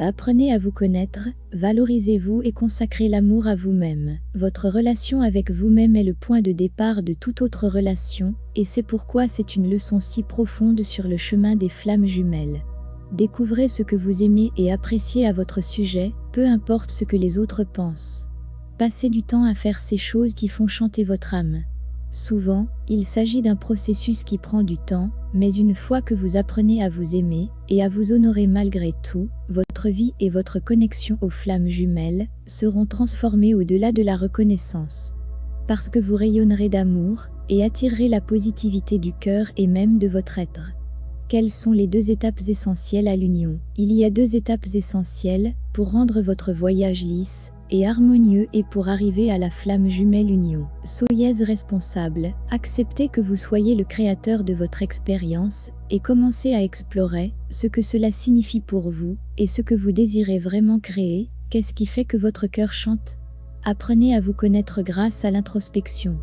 Apprenez à vous connaître, valorisez-vous et consacrez l'amour à vous-même. Votre relation avec vous-même est le point de départ de toute autre relation, et c'est pourquoi c'est une leçon si profonde sur le chemin des flammes jumelles. Découvrez ce que vous aimez et appréciez à votre sujet, peu importe ce que les autres pensent. Passez du temps à faire ces choses qui font chanter votre âme. Souvent, il s'agit d'un processus qui prend du temps, mais une fois que vous apprenez à vous aimer et à vous honorer malgré tout, votre vie et votre connexion aux flammes jumelles seront transformées au-delà de la reconnaissance. Parce que vous rayonnerez d'amour et attirerez la positivité du cœur et même de votre être. Quelles sont les 2 étapes essentielles à l'union? Il y a 2 étapes essentielles pour rendre votre voyage lisse et harmonieux et pour arriver à la flamme jumelle union. Soyez responsable, acceptez que vous soyez le créateur de votre expérience et commencez à explorer ce que cela signifie pour vous et ce que vous désirez vraiment créer. Qu'est-ce qui fait que votre cœur chante? Apprenez à vous connaître grâce à l'introspection.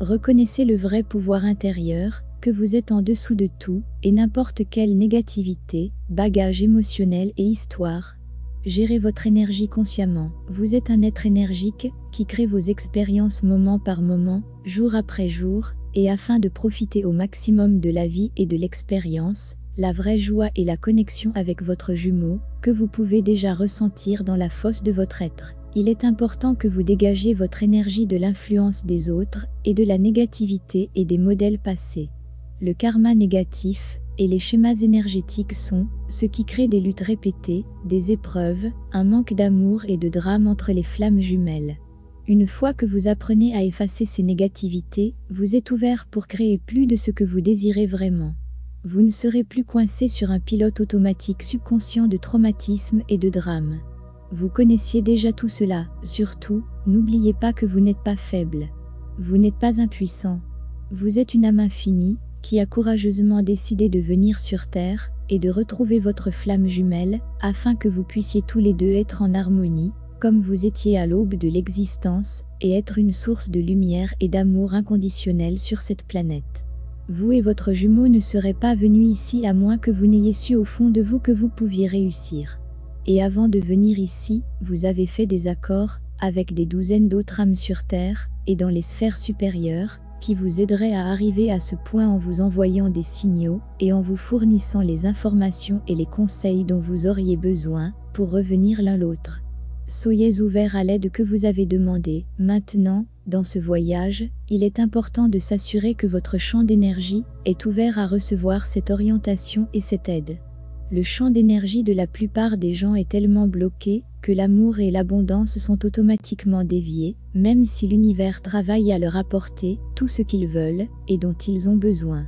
Reconnaissez le vrai pouvoir intérieur, que vous êtes en dessous de tout et n'importe quelle négativité, bagage émotionnel et histoire. Gérez votre énergie consciemment. Vous êtes un être énergique qui crée vos expériences moment par moment, jour après jour, et afin de profiter au maximum de la vie et de l'expérience, la vraie joie et la connexion avec votre jumeau, que vous pouvez déjà ressentir dans la fosse de votre être. Il est important que vous dégagiez votre énergie de l'influence des autres et de la négativité et des modèles passés. Le karma négatif et les schémas énergétiques sont ce qui crée des luttes répétées, des épreuves, un manque d'amour et de drame entre les flammes jumelles. Une fois que vous apprenez à effacer ces négativités, vous êtes ouvert pour créer plus de ce que vous désirez vraiment. Vous ne serez plus coincé sur un pilote automatique subconscient de traumatisme et de drame. Vous connaissiez déjà tout cela. Surtout, n'oubliez pas que vous n'êtes pas faible. Vous n'êtes pas impuissant. Vous êtes une âme infinie, qui a courageusement décidé de venir sur Terre et de retrouver votre flamme jumelle, afin que vous puissiez tous les 2 être en harmonie, comme vous étiez à l'aube de l'existence, et être une source de lumière et d'amour inconditionnel sur cette planète. Vous et votre jumeau ne serez pas venus ici à moins que vous n'ayez su au fond de vous que vous pouviez réussir. Et avant de venir ici, vous avez fait des accords avec des douzaines d'autres âmes sur Terre et dans les sphères supérieures, qui vous aiderait à arriver à ce point en vous envoyant des signaux et en vous fournissant les informations et les conseils dont vous auriez besoin pour revenir l'un l'autre. Soyez ouverts à l'aide que vous avez demandée. Maintenant, dans ce voyage, il est important de s'assurer que votre champ d'énergie est ouvert à recevoir cette orientation et cette aide. Le champ d'énergie de la plupart des gens est tellement bloqué que l'amour et l'abondance sont automatiquement déviés, même si l'univers travaille à leur apporter tout ce qu'ils veulent et dont ils ont besoin.